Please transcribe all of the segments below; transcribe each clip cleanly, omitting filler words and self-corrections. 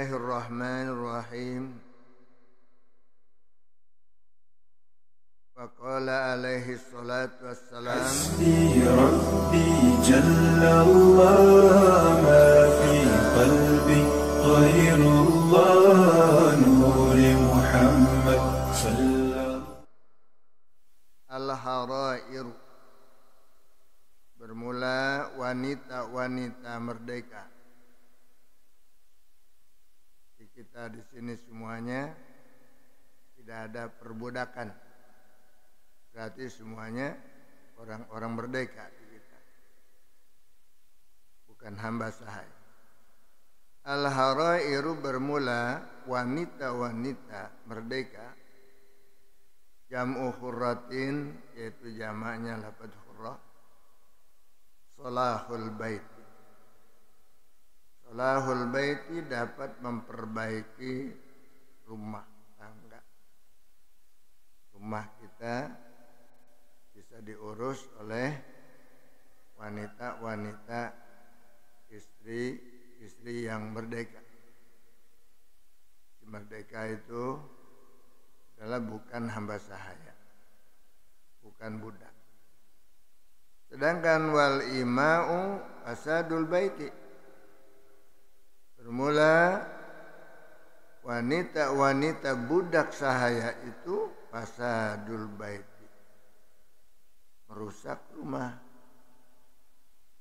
Bismillahirrahmanirrahim. Wa qala alaihi salatu wassalam. Hasbi Rabbi Jallallah ma fi qalbi ghairullah nuri Muhammad sallallahu. Al-harair, bermula wanita-wanita merdeka. Kita di sini semuanya tidak ada perbudakan, berarti semuanya orang-orang merdeka kita, bukan hamba sahaya. Al-harairu bermula wanita-wanita merdeka, jam'u hurratin, yaitu jamaknya lafaz hurrah, salahul bait. Salahul baiti dapat memperbaiki rumah tangga. Rumah kita bisa diurus oleh wanita-wanita, istri yang merdeka. Si merdeka itu adalah bukan hamba sahaya, bukan budak. Sedangkan wal ima'u asadul baiti, bermula wanita-wanita budak sahaya itu fasadul baiti, merusak rumah.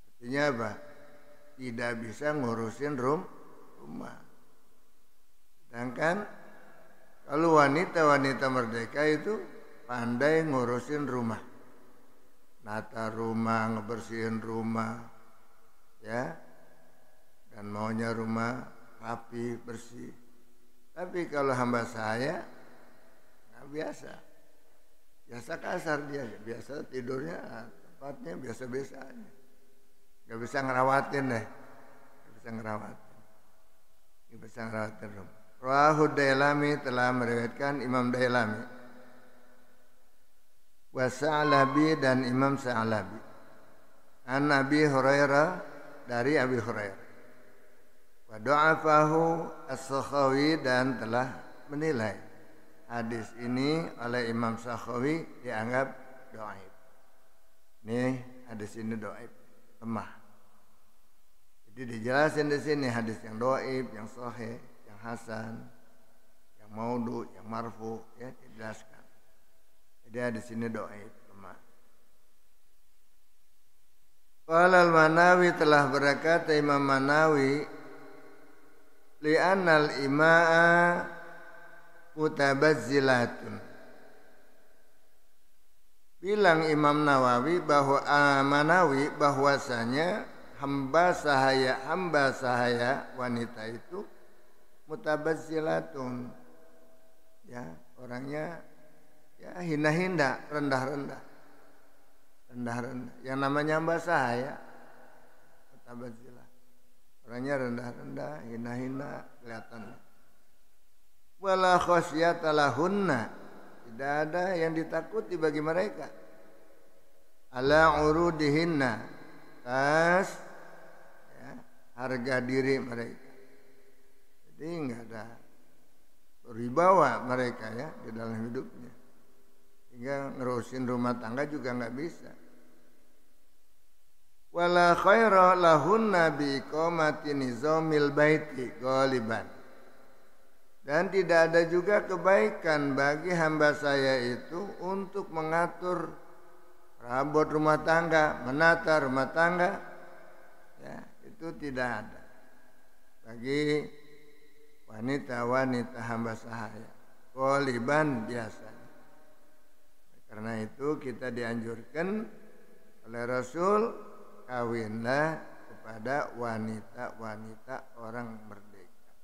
Artinya apa? Tidak bisa ngurusin rumah. Sedangkan kalau wanita-wanita merdeka itu pandai ngurusin rumah, nata rumah, ngebersihin rumah, ya, dan maunya rumah rapi, bersih. Tapi kalau hamba saya nggak biasa kasar dia, biasa tidurnya tempatnya biasa-biasa aja, nggak bisa ngerawatin deh, nggak bisa ngerawatin rumah. Rawahu Dailami, telah meriwayatkan Imam Dailami, wa Sa'labi dan Imam Sa'labi, an Abi Hurairah, dari Abi Hurairah. Wa dha'afahu As-Sakhawi, dan telah menilai hadis ini oleh Imam Sakhawi dianggap dhaif. Nih hadis ini dhaif, lemah. Jadi dijelasin di sini hadis yang dhaif, yang sahih, yang hasan, yang maudhu, yang marfu, ya dijelaskan. Jadi hadis ini dhaif, lemah. Qala al-Manawi, telah berkata Imam Manawi, li'annal ima'a mutabazzilatun. Bilang Imam Nawawi Manawi bahwasanya hamba sahaya wanita itu mutabazzilatun, ya, orangnya ya hina-hina, rendah-rendah. Yang namanya hamba sahaya mutabazzilah, orangnya rendah-rendah, hina-hina kelihatannya. Wala khasyata lahunna, tidak ada yang ditakuti bagi mereka. Ala urudihinna, tas, ya, harga diri mereka. Jadi enggak ada berwibawa mereka, ya, di dalam hidupnya, hingga ngerusin rumah tangga juga enggak bisa. Wala khaira lahunna bi iqamati nizamil baiti ghaliban, dan tidak ada juga kebaikan bagi hamba saya itu untuk mengatur perabot rumah tangga, menata rumah tangga, ya, itu tidak ada bagi wanita-wanita hamba sahaya, ghaliban biasanya. Karena itu kita dianjurkan oleh Rasul, kawinlah kepada wanita-wanita orang merdeka.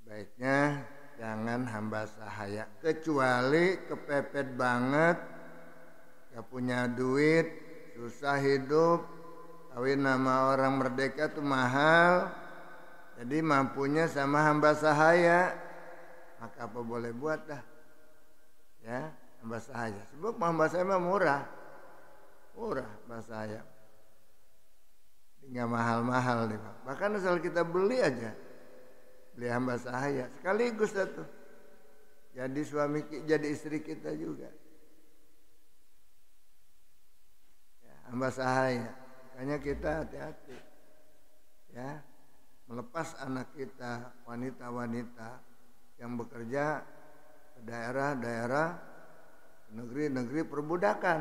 Baiknya jangan hamba sahaya, kecuali kepepet banget, gak punya duit, susah hidup, kawin nama orang merdeka tuh mahal, jadi mampunya sama hamba sahaya, maka apa boleh buat dah, ya, hamba sahaya. Sebab hamba sahaya mah murah bahasa saya, nggak mahal-mahal deh, bahkan asal kita beli aja beli hamba sahaya. Sekaligus satu. Jadi suami, jadi istri kita juga. Ya, hamba sahaya. Makanya kita hati-hati. Ya, melepas anak kita, wanita-wanita yang bekerja ke daerah-daerah, negeri-negeri perbudakan.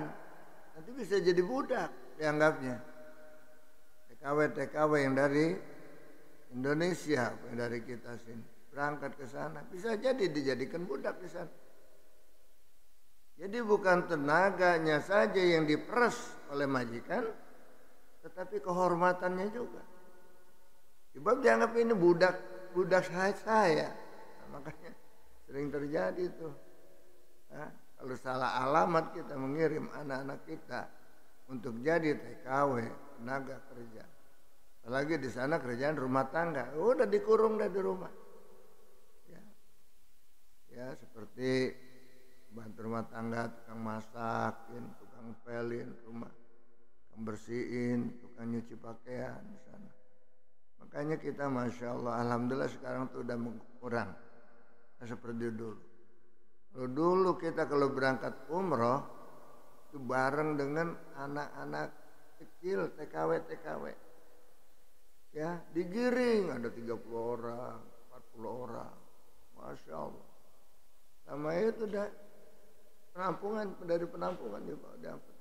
Nanti bisa jadi budak dianggapnya. TKW yang dari Indonesia, yang dari kita sini berangkat ke sana, bisa jadi dijadikan budak di sana. Jadi bukan tenaganya saja yang diperas oleh majikan, tetapi kehormatannya juga. Sebab dianggap ini budak saya. Nah, makanya sering terjadi itu. Nah, kalau salah alamat kita mengirim anak-anak kita untuk jadi TKW, tenaga kerja. Apalagi di sana kerjaan rumah tangga, udah dikurung dah di rumah. Ya seperti bantu rumah tangga, tukang masakin, tukang pelin rumah, tukang bersihin, tukang nyuci pakaian di sana. Makanya kita masya Allah, alhamdulillah sekarang tuh udah kurang seperti dulu. Kalau dulu kita kalau berangkat umroh itu bareng dengan anak-anak kecil TKW. Ya, digiring ada 30 orang, 40 orang. Masya Allah. Sama itu udah dari penampungan diangkut.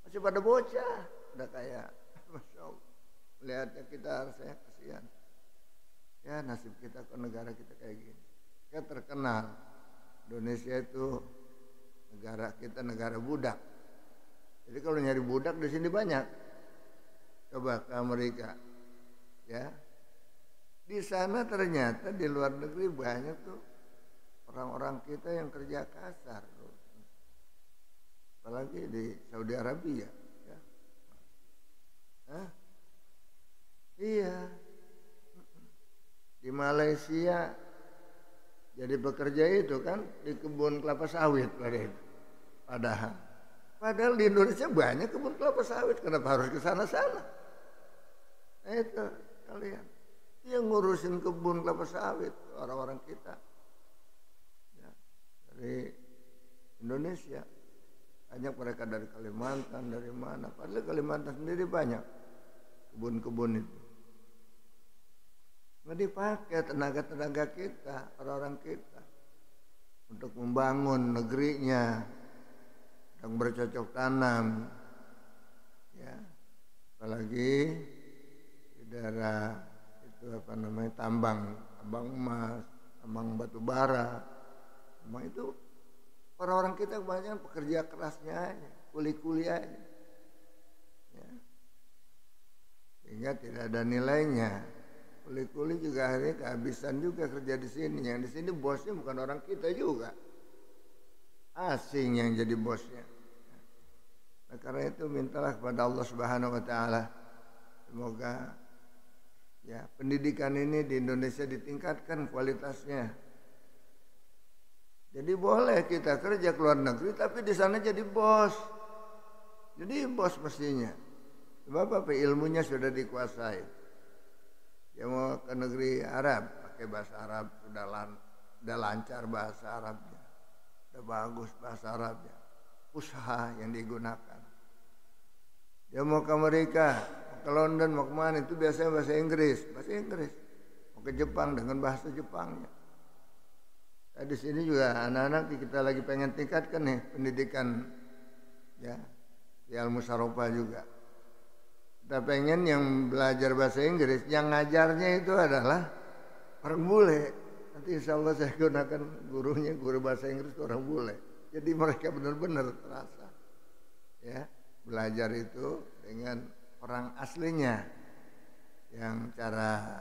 Masih pada bocah, udah kayak Masya Allah. Melihatnya kita rasanya kasihan. Ya nasib kita ke negara kita kayak gini. Kita terkenal Indonesia itu negara budak. Jadi kalau nyari budak di sini banyak. Coba ke Amerika, ya. Di sana ternyata di luar negeri banyak tuh orang-orang kita yang kerja kasar, apalagi di Saudi Arabia, ya. Hah? Iya, di Malaysia jadi bekerja itu kan di kebun kelapa sawit padahal di Indonesia banyak kebun kelapa sawit, kenapa harus ke sana-sana? Nah itu kalian yang ngurusin kebun kelapa sawit orang-orang kita ya, dari Indonesia. Banyak mereka dari Kalimantan, dari mana, padahal Kalimantan sendiri banyak kebun-kebun itu. Nggak dipakai tenaga-tenaga kita, orang-orang kita untuk membangun negerinya, yang bercocok tanam, ya, apalagi di daerah itu tambang emas, tambang batu bara, tambang itu orang-orang kita kebanyakan pekerja kerasnya aja, kuli-kuli aja, ya. Sehingga tidak ada nilainya. Kuli-kuli juga akhirnya kehabisan juga kerja di sini. Yang di sini bosnya bukan orang kita juga, asing yang jadi bosnya. Nah, karena itu mintalah kepada Allah Subhanahu Wa Taala semoga ya pendidikan ini di Indonesia ditingkatkan kualitasnya. Jadi boleh kita kerja ke luar negeri tapi di sana jadi bos. Jadi bos mestinya. Sebab apa? Ilmunya sudah dikuasai. Dia mau ke negeri Arab pakai bahasa Arab, sudah lancar bahasa Arabnya, sudah bagus bahasa Arabnya, usaha yang digunakan. Dia mau ke Amerika, mau ke London, mau kemana itu biasanya bahasa Inggris. Mau ke Jepang dengan bahasa Jepangnya. Nah, di sini juga anak-anak kita lagi pengen tingkatkan nih pendidikan ya di Al-Musarofah juga. Kita pengen yang belajar bahasa Inggris, yang ngajarnya itu adalah orang bule. Nanti insya Allah saya gunakan guru bahasa Inggris itu orang bule. Jadi mereka benar-benar terasa ya belajar itu dengan orang aslinya, yang cara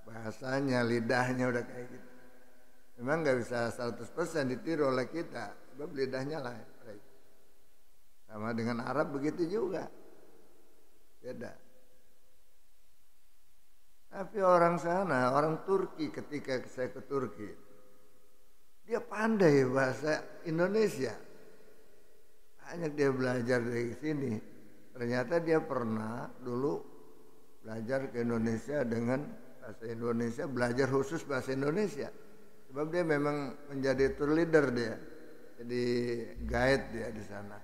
bahasanya, lidahnya udah kayak gitu. Memang nggak bisa 100% ditiru oleh kita, sebab lidahnya lain. Sama dengan Arab begitu juga. Beda. Tapi orang sana, orang Turki, ketika saya ke Turki, dia pandai bahasa Indonesia. Banyak dia belajar dari sini. Ternyata dia pernah dulu belajar ke Indonesia dengan bahasa Indonesia, belajar khusus bahasa Indonesia. Sebab dia memang menjadi tour leader dia. Jadi guide dia di sana.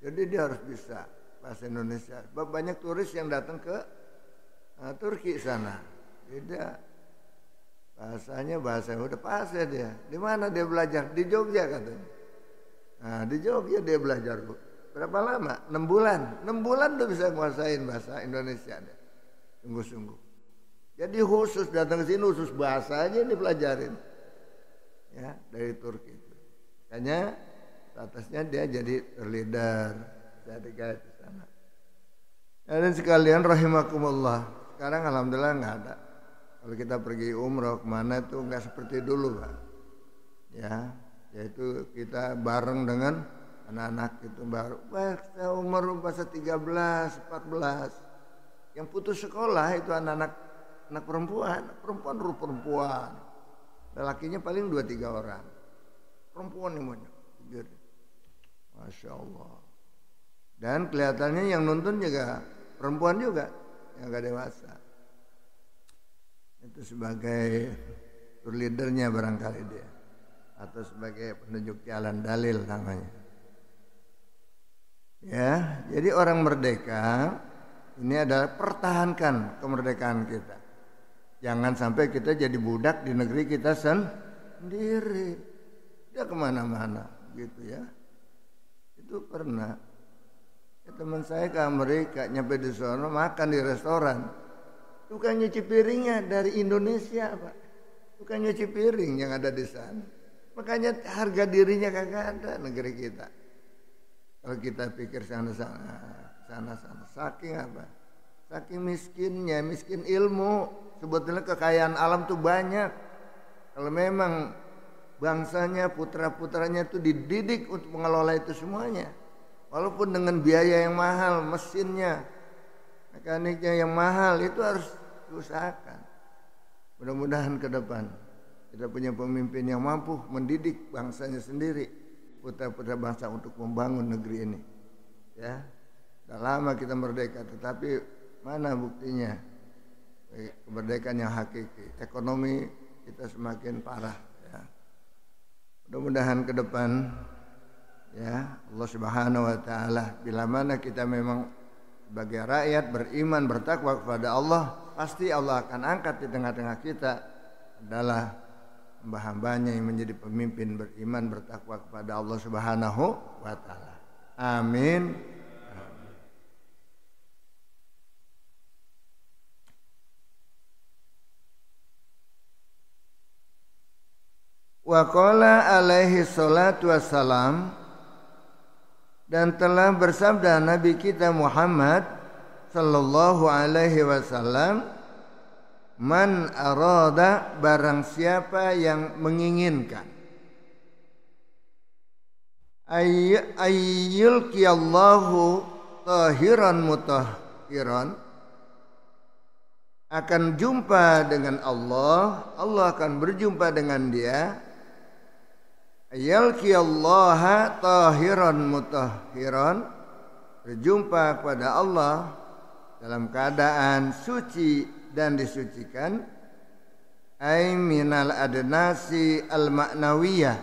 Jadi dia harus bisa bahasa Indonesia. Sebab banyak turis yang datang ke Turki sana. Dia bahasanya bahasa udah pasnya dia. Di mana dia belajar? Di Jogja katanya. Nah, di Jogja dia belajar, Bu. Berapa lama? 6 bulan. 6 bulan udah bisa menguasain bahasa Indonesia dia. Sungguh-sungguh. Jadi khusus datang ke sini khusus bahasanya ini pelajarin. Ya, dari Turki. Makanya atasnya dia jadi leader, jadi guide di sana. Dan sekalian rahimakumullah. Sekarang alhamdulillah nggak ada. Kalau kita pergi umroh kemana itu nggak seperti dulu, Pak. Ya, yaitu kita bareng dengan anak-anak itu baru. Wah, umur masa 13, 14. Yang putus sekolah itu anak perempuan. Lelakinya paling 2-3 orang. Perempuan yang banyak. Masya Allah. Dan kelihatannya yang nonton juga perempuan juga, yang gak dewasa. Itu sebagai tour leadernya barangkali dia, atau sebagai penunjuk jalan, dalil namanya. Ya, jadi orang merdeka ini adalah pertahankan kemerdekaan kita. Jangan sampai kita jadi budak di negeri kita sendiri. Dia kemana-mana gitu ya. Itu pernah ya, teman saya ke Amerika, nyampe di sana makan di restoran, bukan nyuci piringnya dari Indonesia, Pak. Bukan nyuci piring yang ada di sana. Makanya harga dirinya kagak ada negeri kita. Kalau kita pikir sana, saking apa? Saking miskinnya, miskin ilmu. Sebetulnya kekayaan alam tuh banyak. Kalau memang bangsanya, putra-putranya itu dididik untuk mengelola itu semuanya. Walaupun dengan biaya yang mahal, mesinnya, mekaniknya yang mahal, itu harus diusahakan. Mudah-mudahan ke depan kita punya pemimpin yang mampu mendidik bangsanya sendiri, putra-putra bangsa untuk membangun negeri ini. Ya, sudah lama kita merdeka, tetapi mana buktinya kemerdekaan yang hakiki? Ekonomi kita semakin parah. Mudah-mudahan ke depan ya Allah Subhanahu wa taala, bila mana kita memang sebagai rakyat beriman bertakwa kepada Allah, pasti Allah akan angkat di tengah-tengah kita adalah hamba-hambanya yang menjadi pemimpin beriman bertakwa kepada Allah Subhanahu wa taala. Amin. Wa qala alaihi salatu wassalam, dan telah bersabda Nabi kita Muhammad sallallahu alaihi wasallam, man arada, barang siapa yang menginginkan, ayyulqiyallahu tahiran mutahhiran, akan jumpa dengan Allah, Allah akan berjumpa dengan dia. Yalqiyallaha tahiran mutahhiran, berjumpa kepada Allah dalam keadaan suci dan disucikan. Ai minal adnasi al ma'nawiyah,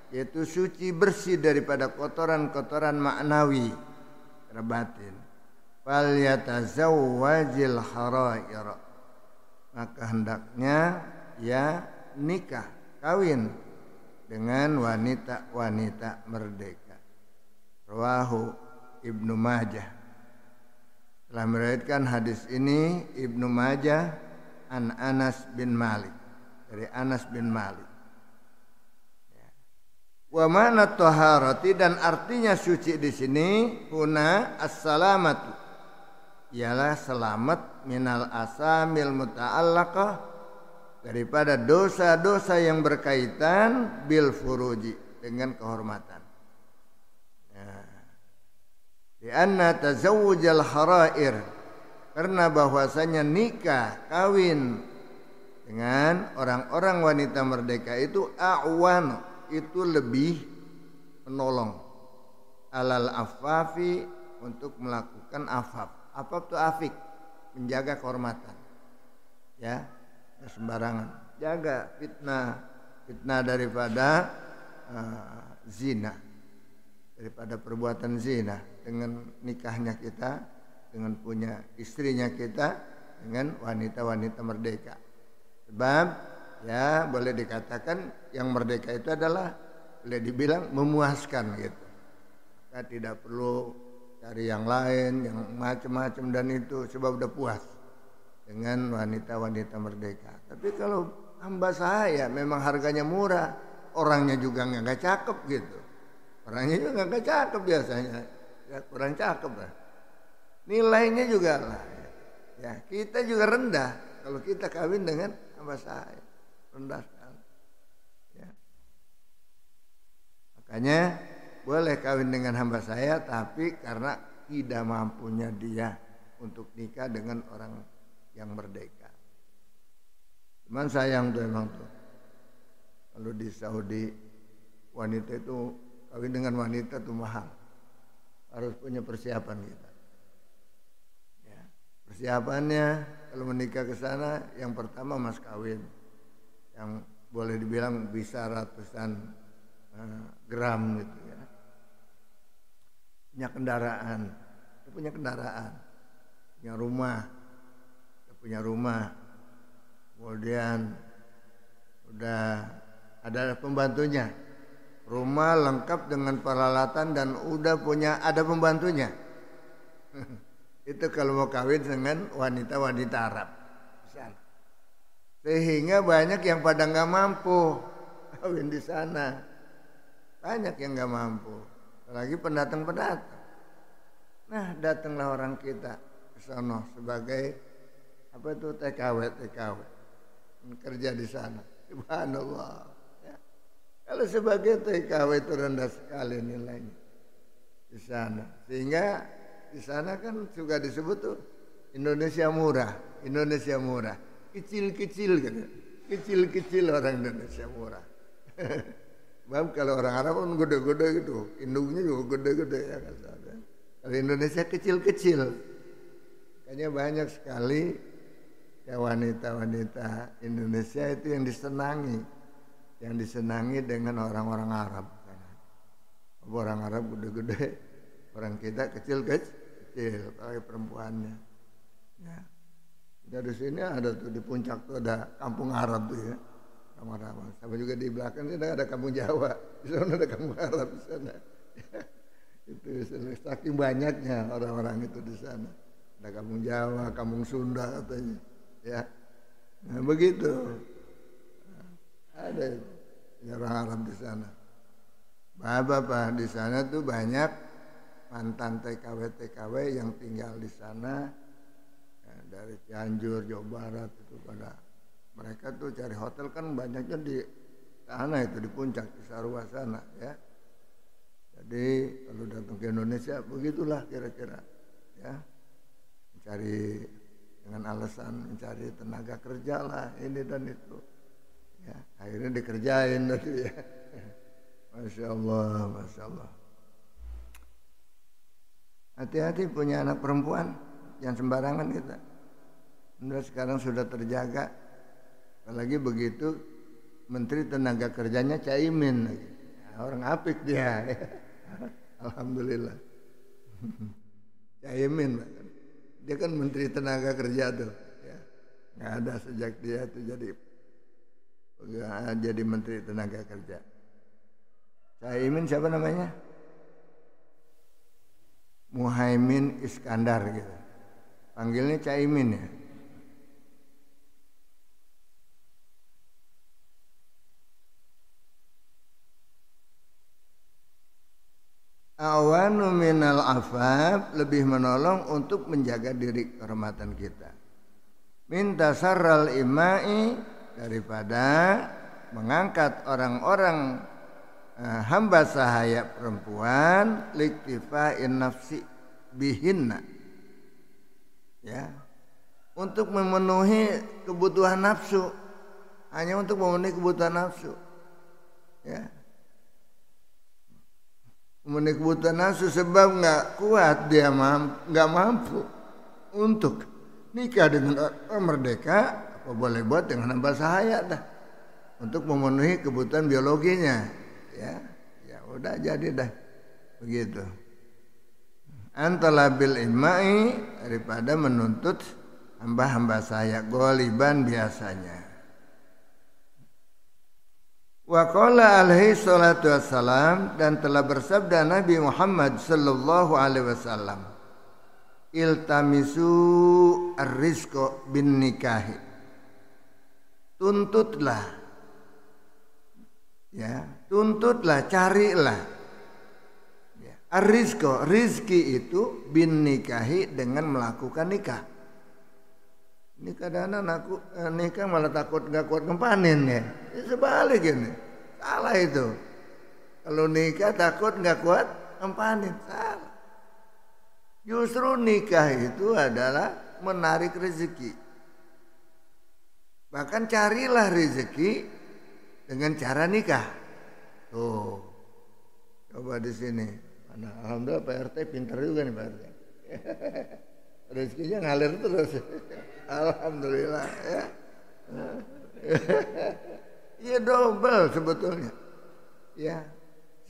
yaitu suci bersih daripada kotoran-kotoran maknawi karena batin. Fal yatazawwajil harair, maka hendaknya ya nikah, kawin dengan wanita-wanita merdeka. Rawahu Ibnu Majah. Telah meriwayatkan hadis ini Ibnu Majah an Anas bin Malik, dari Anas bin Malik. Wa mana taharati, dan artinya suci di sini huna as-salamatu, ialah selamat minal asamil muta'allaqah, daripada dosa-dosa yang berkaitan bil furuji, dengan kehormatan. Di anna tazawwujal harair, karena bahwasanya nikah, kawin dengan orang-orang wanita merdeka itu a'wan, itu lebih menolong alal afafi, untuk melakukan afaf. Afaf itu afik, menjaga kehormatan. Ya, ya sembarangan. Jaga fitnah daripada zina, daripada perbuatan zina dengan nikahnya kita, dengan punya istrinya kita, dengan wanita-wanita merdeka. Sebab ya boleh dikatakan yang merdeka itu adalah boleh dibilang memuaskan gitu. Kita tidak perlu cari yang lain, yang macam-macam dan itu sebab udah puas dengan wanita-wanita merdeka. Tapi kalau hamba saya memang harganya murah, orangnya juga nggak cakep gitu. Orangnya juga nggak cakep biasanya, ya kurang cakep lah. Nilainya juga lah, ya kita juga rendah kalau kita kawin dengan hamba saya, rendah sekali. Ya. Makanya boleh kawin dengan hamba saya, tapi karena tidak mampunya dia untuk nikah dengan orang yang merdeka. Cuman sayang tuh emang tuh, kalau di Saudi wanita itu kawin dengan wanita tuh mahal, harus punya persiapan kita. Ya, persiapannya kalau menikah ke sana, yang pertama mas kawin, yang boleh dibilang bisa ratusan gram gitu ya. Punya kendaraan, punya rumah, kemudian udah ada pembantunya, rumah lengkap dengan peralatan dan udah ada pembantunya. Itu kalau mau kawin dengan wanita-wanita Arab, sehingga banyak yang pada nggak mampu kawin di sana, banyak yang nggak mampu. Lagi pendatang-pendatang. Nah, datanglah orang kita ke sana sebagai apa itu TKW kerja di sana. Subhanallah. Ya. Kalau sebagai TKW itu rendah sekali nilainya di sana. Sehingga di sana kan juga disebut tuh Indonesia murah. Kecil-kecil gitu. Kecil-kecil orang Indonesia murah. Bang, kalau orang Arab kan gede-gede gitu, induknya juga gede-gede ya kasarnya. Kalau Indonesia kecil-kecil, makanya banyak sekali ya wanita-wanita Indonesia itu yang disenangi dengan orang-orang Arab. Orang Arab gede-gede, orang kita kecil-kecil, apalagi perempuannya. Ya. Dari sini ada tuh di puncak tuh ada kampung Arab tuh ya. Ramah-ramah. Sama juga di belakang ini ada kampung Jawa, di sana ada kampung Arab di sana. Itu saking banyaknya orang-orang itu di sana. Ada kampung Jawa, kampung Sunda katanya. Ya, nah, begitu. Ada orang Arab di sana. Bapak di sana tuh banyak mantan TKW yang tinggal di sana ya, dari Cianjur, Jawa Barat itu pada. Mereka tuh cari hotel kan banyaknya di sana itu di puncak di Sarua sana ya. Jadi kalau datang ke Indonesia begitulah kira-kira ya. Mencari dengan alasan mencari tenaga kerja lah ini dan itu. Ya, akhirnya dikerjain tadi ya. Masya Allah. Hati-hati punya anak perempuan, jangan sembarangan kita. Udah sekarang sudah terjaga. Apalagi begitu Menteri Tenaga Kerjanya Caimin lagi. Orang apik dia. Alhamdulillah. Caimin. Dia kan Menteri Tenaga Kerja tuh. Ya. Nggak ada sejak dia tuh jadi Menteri Tenaga Kerja. Caimin siapa namanya? Muhaimin Iskandar gitu. Panggilnya Caimin ya. Awanu minal afaf, lebih menolong untuk menjaga diri kehormatan kita. Minta sarral imai, daripada mengangkat orang-orang hamba sahaya perempuan liktifa'in nafsi bihinna. Ya. Untuk memenuhi kebutuhan nafsu. Hanya untuk memenuhi kebutuhan nafsu. Ya. Memenuhi kebutuhan nafsu sebab nggak kuat dia nggak mampu untuk nikah dengan orang merdeka, boleh buat dengan hamba sahaya dah untuk memenuhi kebutuhan biologinya. Ya udah jadi dah begitu. Antala bil imai, daripada menuntut hamba-hamba saya goliban biasanya. Wa qala alaihi salatu wassalam, dan telah bersabda Nabi Muhammad sallallahu alaihi wasallam, iltamisu ar-rizqa bin nikahi. Tuntutlah, carilah ar-rizqa, rizki itu bin nikahi, dengan melakukan nikah. Ini kadang-kadang aku nikah malah takut nggak kuat ngempanin ya. Ini sebalik ini, salah itu. Kalau nikah takut nggak kuat ngempanin, salah. Justru nikah itu adalah menarik rezeki. Bahkan carilah rezeki dengan cara nikah. Tuh, coba di sini. Nah, alhamdulillah Pak RT pintar juga nih Pak RT. Rezekinya ngalir terus. Alhamdulillah ya. Iya double sebetulnya. Ya.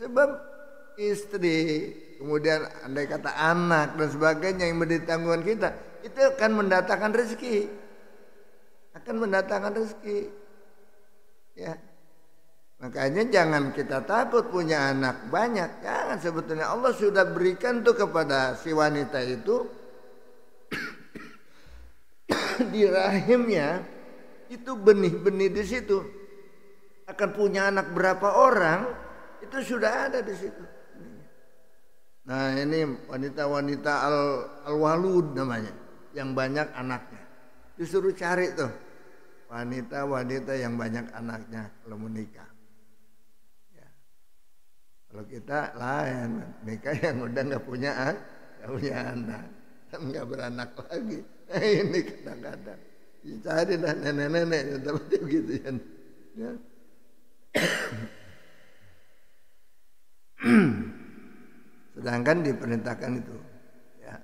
Sebab istri, kemudian andai kata anak dan sebagainya yang menjadi tanggungan kita, itu akan mendatangkan rezeki. Ya. Makanya jangan kita takut punya anak banyak. Jangan, sebetulnya Allah sudah berikan tuh kepada si wanita itu di rahimnya itu benih-benih di situ. Akan punya anak berapa orang itu sudah ada di situ. Nah, ini wanita-wanita al-walud namanya, yang banyak anaknya. Disuruh cari tuh wanita-wanita yang banyak anaknya kalau menikah. Kalau kita lain, nikah yang udah nggak punya anak, kan nggak beranak lagi. Nah, ini kadang-kadang dicari dah nenek-nenek, tapi begitu ya. Sedangkan diperintahkan itu, ya.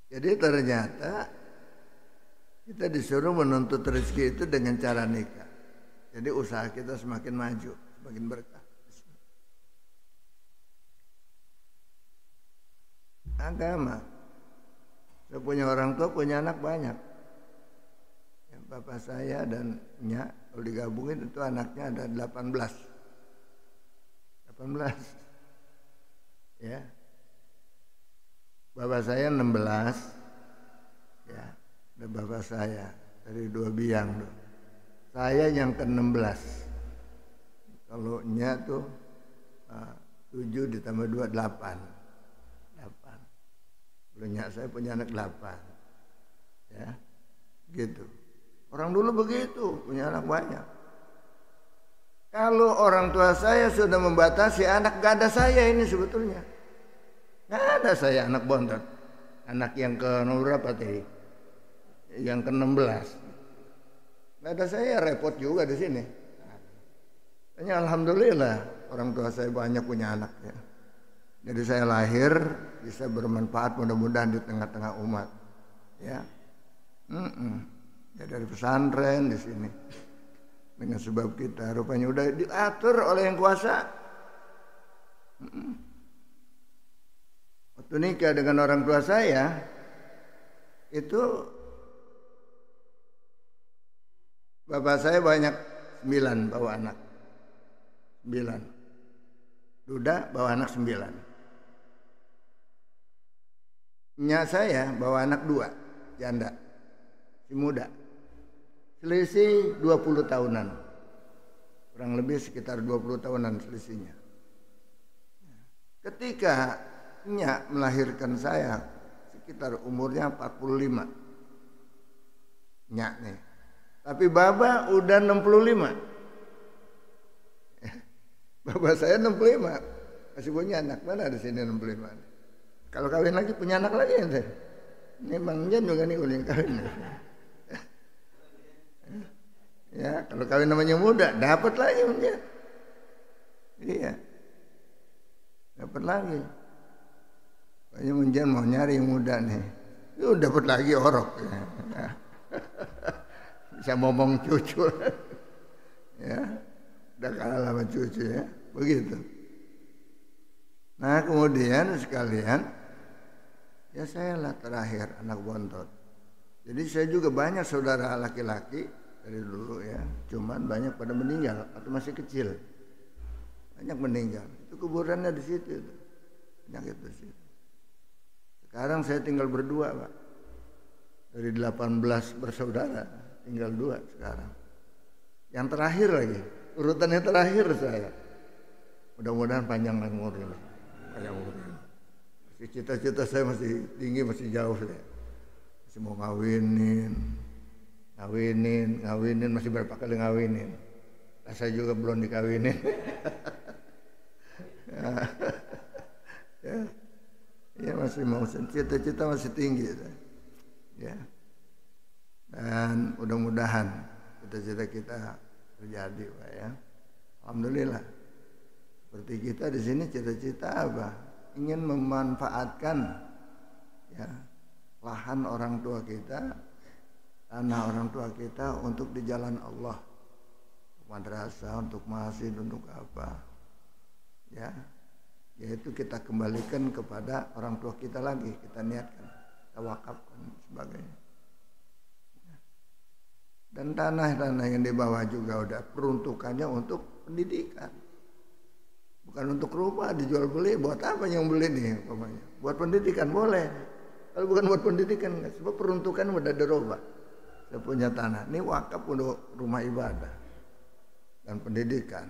Jadi ternyata kita disuruh menuntut rezeki itu dengan cara nikah. Jadi usaha kita semakin maju, semakin berkah. Agama. Saya punya orang tua, punya anak banyak. Ya, bapak saya dan nyak, kalau digabungin itu anaknya ada 18. Ya. Bapak saya 16. Ya. Ada bapak saya dari 2 biang tuh. Saya yang ke-16. Kalau nyak tuh 7 ditambah 2 8. Nyak saya punya anak 8. Ya. Gitu. Orang dulu begitu, punya anak banyak. Kalau orang tua saya sudah membatasi anak, gak ada saya ini sebetulnya. Gak ada saya anak bontot. Anak yang ke nomor berapa tadi? Yang ke-16. Gak ada saya, repot juga di sini. Hanya alhamdulillah orang tua saya banyak punya anak ya. Jadi saya lahir bisa bermanfaat mudah-mudahan di tengah-tengah umat. Ya. Ya dari pesantren di sini. Dengan sebab kita rupanya udah diatur oleh yang kuasa. Waktu nikah dengan orang tua saya itu bapak saya banyak 9 bawa anak. 9. Duda bawa anak 9. Nyak saya bawa anak 2, janda, si muda. Selisih 20 tahunan. Kurang lebih sekitar 20 tahunan selisihnya. Ketika nyak melahirkan saya, sekitar umurnya 45. Nyak nih. Tapi baba udah 65. Bapak saya 65. Masih punya anak, mana di sini 65. Kalau kawin lagi punya anak lagi ente. Ini Bang Jan juga nih udah kawin. Ya, kalau kawin namanya muda, dapat lagi dia. Iya. Dapat lagi. Kayaknya Munjan mau nyari yang muda nih. Yuk dapat lagi orok. Ya. Bisa ngomong cucu. Ya. Udah kalah sama cucu ya. Begitu. Nah kemudian sekalian, ya saya lah terakhir anak bontot. Jadi saya juga banyak saudara laki-laki dari dulu ya. Cuman banyak pada meninggal atau masih kecil. Banyak meninggal. Itu kuburannya di situ. Banyak itu di situ. Sekarang saya tinggal berdua Pak. Dari 18 bersaudara tinggal 2 sekarang. Yang terakhir lagi. Urutannya terakhir saya. Mudah-mudahan panjang umurnya. Panjang umurnya. Cita-cita saya masih tinggi, masih jauh saya. Masih mau ngawinin, masih berapa kali ngawinin. Saya juga belum dikawinin. Ya masih mau, cita-cita masih tinggi. Ya. Dan mudah-mudahan cita-cita kita terjadi, Pak ya. Alhamdulillah. Seperti kita di sini cita-cita apa? Ingin memanfaatkan ya lahan orang tua kita, tanah orang tua kita untuk di jalan Allah, madrasah, untuk masjid, untuk apa ya, yaitu kita kembalikan kepada orang tua kita lagi, kita niatkan, kita wakafkan sebagainya. Dan tanah-tanah yang di bawah juga udah peruntukannya untuk pendidikan, bukan untuk rumah dijual beli. Buat apa yang beli nih umpamanya? Buat pendidikan boleh. Kalau bukan buat pendidikan, sebab peruntukan udah dirubah. Saya punya tanah, ini wakaf untuk rumah ibadah dan pendidikan.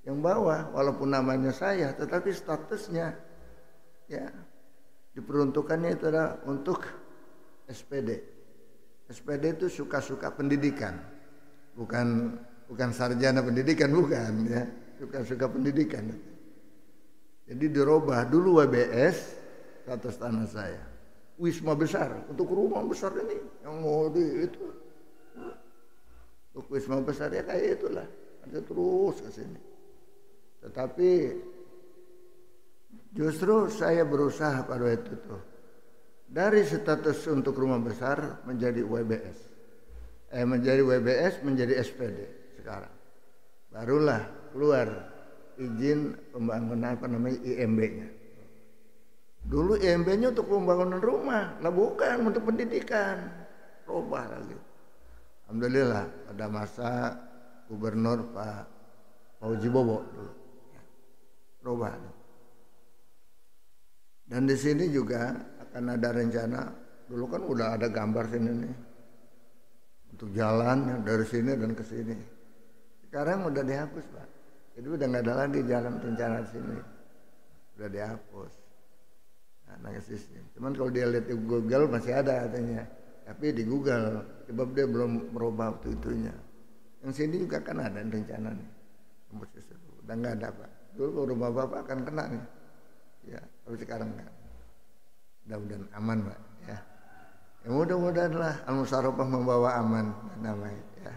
Yang bawah, walaupun namanya saya, tetapi statusnya ya diperuntukannya itu adalah untuk SPD. SPD itu suka-suka pendidikan, bukan sarjana pendidikan, bukan ya, suka-suka pendidikan. Jadi dirubah dulu WBS status tanah saya. Wisma besar untuk rumah besar ini yang mau di itu. Untuk wisma besar ya kayak itulah. Ada terus ke sini. Tetapi justru saya berusaha pada waktu itu dari status untuk rumah besar menjadi WBS. Menjadi WBS menjadi SPD sekarang. Barulah keluar izin pembangunan IMB-nya. Dulu IMB-nya untuk pembangunan rumah, lah bukan untuk pendidikan. Robah lagi. Alhamdulillah pada masa Gubernur Pak Fauzi Bowo dulu. Robah. Dan di sini juga akan ada rencana. Dulu kan udah ada gambar sini nih. Untuk jalan dari sini dan ke sini. Sekarang udah dihapus, Pak. Jadi udah nggak ada lagi jalan rencana sini. Udah dihapus. Nah, sistem. Cuman kalau dia lihat di Google masih ada katanya. Tapi di Google sebab dia belum merubah waktu itunya. Yang sini juga kan ada rencana nih. Udah nggak ada, Pak. Dulu rumah Bapak akan kena nih. Ya, tapi sekarang enggak. Mudah-mudahan aman, Pak ya. Ya mudah-mudahanlah Al-Musarrafah membawa aman namanya ya.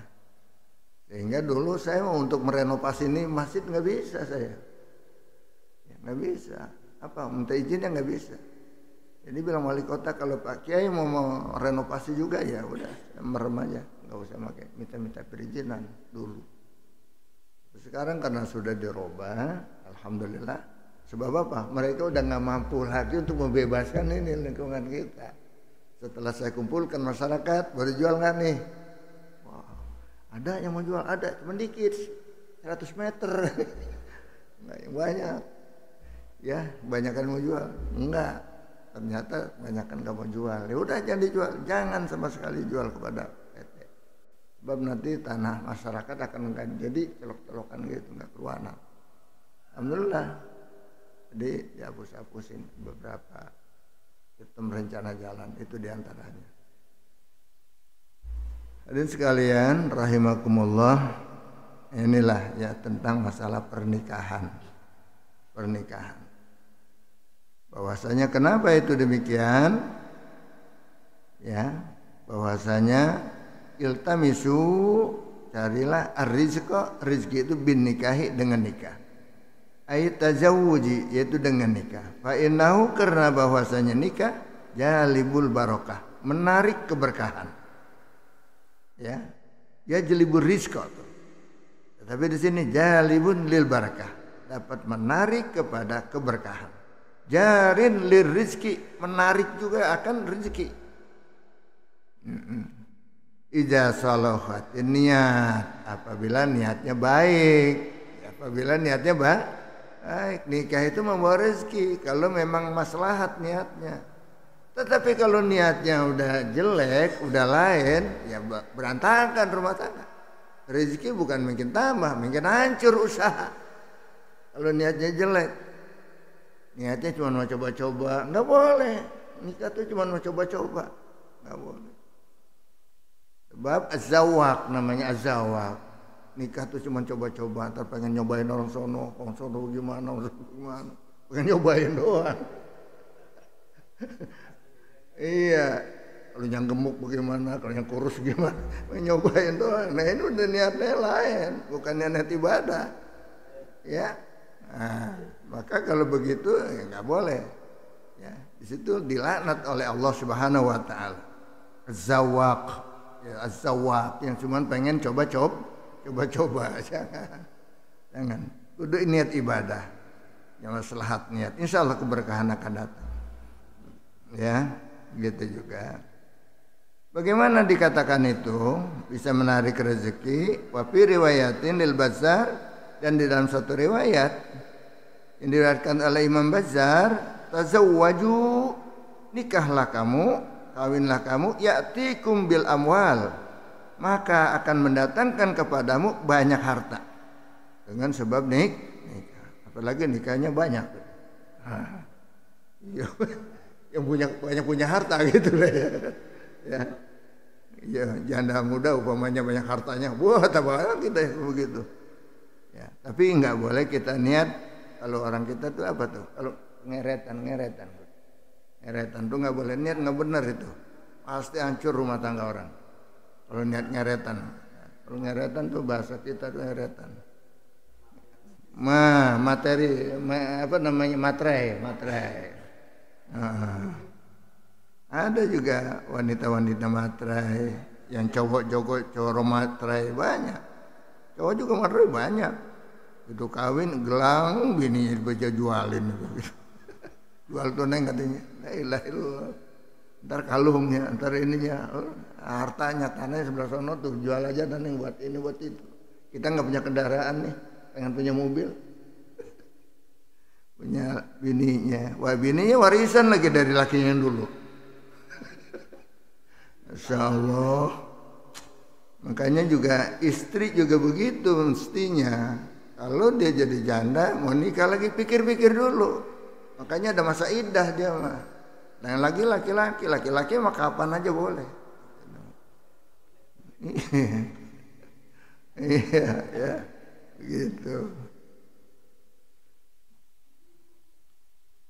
Sehingga dulu saya mau untuk merenovasi ini masjid nggak bisa saya. Ya, nggak bisa. Apa minta izinnya nggak bisa. Jadi bilang wali kota kalau Pak Kiai mau renovasi juga ya udah merem aja, nggak usah pakai minta perizinan dulu. Sekarang karena sudah dirubah, alhamdulillah. Sebab apa? Mereka udah nggak mampu lagi untuk membebaskan ini lingkungan kita. Setelah saya kumpulkan masyarakat, baru jual nggak nih? Wah, ada yang mau jual, ada, cuma dikit, 100 meter, nggak yang banyak. Ya, kebanyakan mau jual, enggak. Ternyata kebanyakan nggak mau jual. Ya udah jangan dijual, jangan sama sekali jual kepada PT. Sebab nanti tanah masyarakat akan jadi celok-celokan gitu, nggak berwarna. Alhamdulillah. Jadi dihapus-hapusin beberapa sistem rencana jalan itu diantaranya. Hadirin sekalian, rahimakumullah, inilah ya tentang masalah pernikahan. Bahwasanya kenapa itu demikian? Ya, bahwasanya iltamisu, carilah ar-rizqa, rezeki itu bin nikahi dengan nikah. Ai tazawuji, yaitu dengan nikah. Fa innahu, karena bahwasanya nikah jalibul barokah, menarik keberkahan. Ya. Ya jelibur rizqa. Tapi di sini jalibun lil barakah, dapat menarik kepada keberkahan. Jarin lir rizki, menarik juga akan rezeki. Ija salahat, niat, apabila niatnya baik. Apabila niatnya baik, nikah itu membawa rezeki kalau memang maslahat niatnya. Tetapi kalau niatnya udah jelek, udah lain, ya berantakan rumah tangga. Rezeki bukan makin tambah, makin hancur usaha. Kalau niatnya jelek, niatnya cuma mau coba-coba, nggak boleh. Nikah tuh cuma mau coba-coba, nggak boleh. Sebab azawak, namanya azawak. Nikah tuh cuma coba-coba, ntar pengen nyobain orang sono gimana, pengen nyobain doang. Iya, kalau yang gemuk bagaimana, kalau yang kurus gimana, nyobain doang. Nah ini udah niatnya lain, bukan niat ibadah. Ya, nah, maka kalau begitu ya nggak boleh. Ya, di situ dilaknat oleh Allah Subhanahu Wa Taala. Az-zawaq, ya, az-zawaq yang cuma pengen coba-coba, jangan. Kudu niat ibadah, yang maslahat niat. Insya Allah keberkahan akan datang. Ya. Gitu juga. Bagaimana dikatakan itu bisa menarik rezeki? Wa fi riwayatin lil Bazzar, dan di dalam satu riwayat yang diriwayatkan oleh Imam Bazzar, tazawwaju, nikahlah kamu, kawinlah kamu, ya'tikum bil amwal, maka akan mendatangkan kepadamu banyak harta. Dengan sebab nikah. Apalagi nikahnya banyak. Iya. Yang punya harta gitu lah ya. Ya, janda muda umpamanya banyak hartanya, wah tambah kita begitu. Ya, tapi nggak boleh kita niat kalau orang kita tuh apa tuh? Kalau ngeretan tuh nggak boleh, niat nggak benar itu. Pasti hancur rumah tangga orang. Kalau niat ngeretan. Kalau ngeretan tuh bahasa kita tuh ngeretan. Materai. Ada juga wanita-wanita materai, yang cowok materai banyak. Cowok juga materai banyak. Itu kawin gelang bini baca jualin gitu. Jual tunai katanya. La ilaha illallah. Ntar kalungnya, ntar ininya, hartanya, tanahnya sebelah sono tuh, jual aja dan yang buat ini buat itu. Kita nggak punya kendaraan nih, pengen punya mobil. Punya bininya, wah bininya warisan lagi dari lakinya dulu. Masya Allah. Makanya juga istri juga begitu mestinya. Kalau dia jadi janda mau nikah lagi pikir-pikir dulu. Makanya ada masa iddah dia mah. Dan lagi laki-laki mah kapan aja boleh. Iya ya, begitu.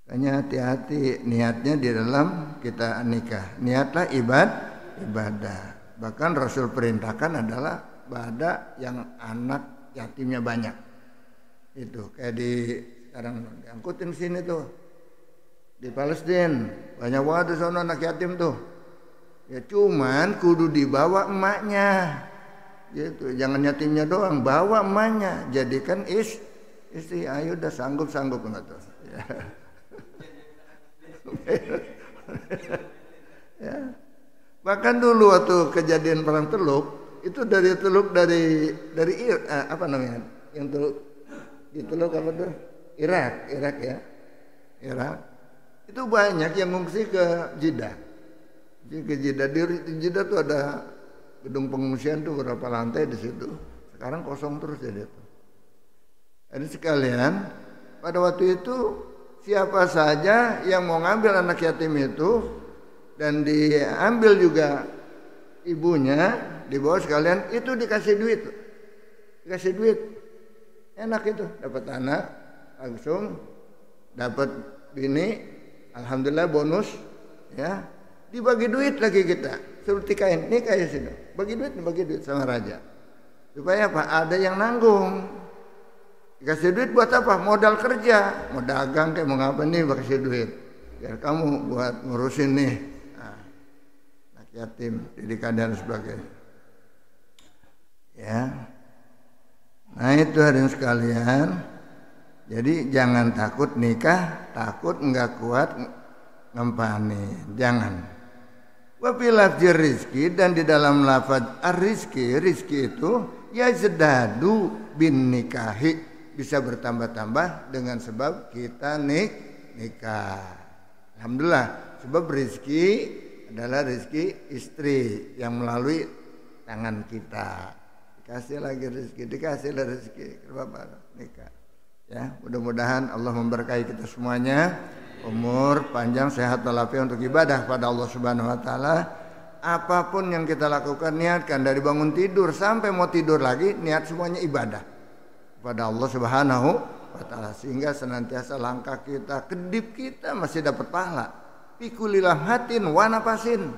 Hanya hati-hati niatnya di dalam kita nikah. Niatlah ibadah. Bahkan Rasul perintahkan adalah pada yang anak yatimnya banyak. Itu kayak di sekarang diangkutin sini tuh. Di Palestina banyak banget di sana anak yatim tuh. Ya cuman kudu dibawa emaknya. Gitu. Jangan yatimnya doang, bawa emaknya. Jadikan istri, ayo udah sanggup enggak tuh. Ya. Ya. Bahkan dulu waktu kejadian perang Teluk itu dari apa namanya yang Teluk di Teluk apa tuh Irak ya, Irak itu banyak yang ngungsi ke Jeddah. Jadi ke Jeddah, di Jeddah tuh ada gedung pengungsian tuh berapa lantai di situ, sekarang kosong terus jadi itu. Jadi sekalian pada waktu itu siapa saja yang mau ngambil anak yatim itu dan diambil juga ibunya, dibawa sekalian, itu dikasih duit. Enak itu, dapat anak langsung, dapat bini, alhamdulillah bonus, ya. Dibagi duit lagi kita, seperti kain, ini kayak sini, bagi duit sama raja. Supaya apa? Ada yang nanggung. Dikasih duit buat apa? Modal kerja, mau dagang kayak mau ngapa nih, kasih duit. Biar kamu buat ngurusin nih anak yatim, didikan dan sebagainya. Ya. Nah itu hadirin sekalian. Jadi jangan takut nikah, takut enggak kuat ngempani, jangan. Wa fil lafzi rizki, dan di dalam lafaz ar-rizki, rizki itu yazdadu bin nikahi, bisa bertambah-tambah dengan sebab kita nikah. Alhamdulillah, sebab rizki adalah rizki istri yang melalui tangan kita. Dikasih lagi rizki, dikasih lagi rizki, kenapa nikah? Ya, mudah-mudahan Allah memberkahi kita semuanya, umur panjang, sehat walafiat untuk ibadah pada Allah Subhanahu wa taala. Apapun yang kita lakukan, niatkan dari bangun tidur sampai mau tidur lagi, niat semuanya ibadah pada Allah Subhanahu wa taala, sehingga senantiasa langkah kita, kedip kita masih dapat pahala. Pikulilah hatin wa napasin,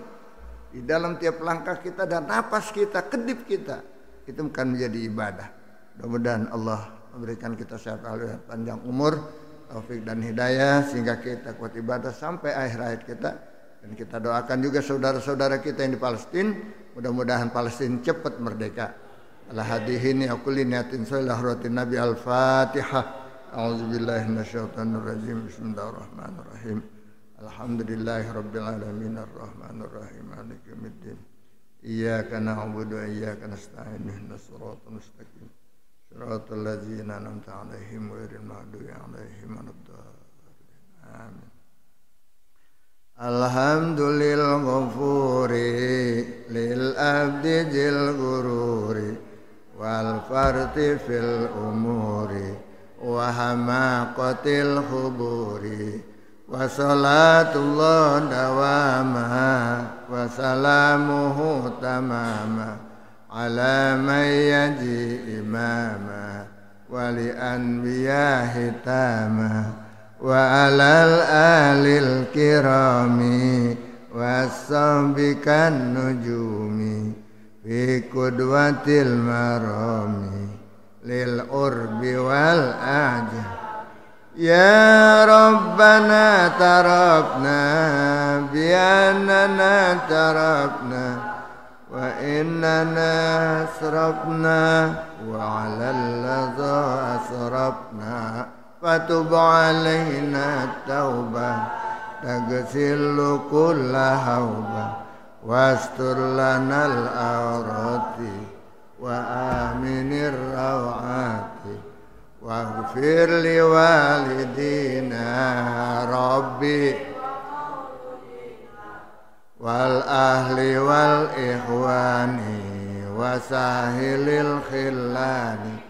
di dalam tiap langkah kita dan napas kita, kedip kita, itu akan menjadi ibadah. Mudah-mudahan Allah memberikan kita sehat walafiat, panjang umur, taufik dan hidayah, sehingga kita kuat ibadah sampai akhir hayat kita. Dan kita doakan juga saudara-saudara kita yang di Palestina, mudah-mudahan Palestina cepat merdeka. Ala hadihin ya kulli niyatin sallallahu alaihi nabi al-Fatihah. A'udzubillahi minasyaitonir rajim. Bismillahirrahmanirrahim. Alhamdulillahirabbil alamin arrahmanir rahim maliki yaumiddin. Iyyaka na'budu wa iyyaka nasta'in ihdinas siratal mustaqim. Siratal ladzina an'amta 'alaihim ghairil maghdubi 'alaihim waladdallin. Amin. Alhamdulillah ghafuri lil abdi jil gururi wal farti fil umuri wa hamaqatil khuburi wa salatullah dawama wa salamuhu tamama ala man yaji imama wali anbiyahi tama wa alal alil kirami wassabikan nujumi fi qudwatil marami lil urbi wal ajam ya rabbana tarafna biannana tarafna wa innana asrafna wa alal ladha asrafna fatub alaina taubah tagsilu kulla haubah wastur lanal awrati wa aminir rawati waghfir li walidina rabbi wal ahli wal ikhwani wasahilil khillani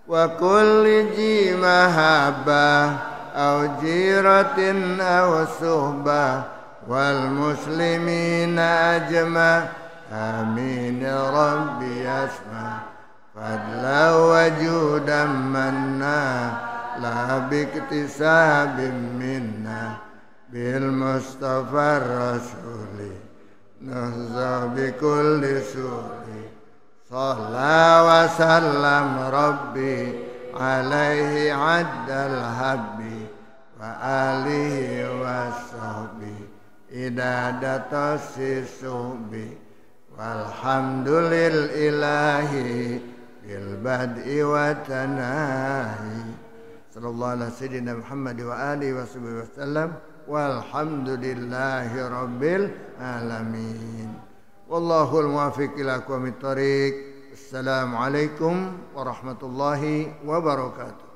wa kulli ji mahabbah au jiratin au suhbah wal muslimina ajma amin ya rabbi asma fadla wa judan manna la biktisabim minna bil mustafa rasuli nahza bi kulli suri Salla wa sallam Rabbi alaihi addal habbi wa alihi wa sahbi idadatas sisubi walhamdulil ilahi bil bad'i wa tanahi sallallahu alaihi sayyidina Muhammad wa alihi wa sahbihi wa sallam walhamdulillahi rabbil alamin. Wallahul muwaffiq ila aqwamit thoriq. Assalamualaikum warahmatullahi wabarakatuh.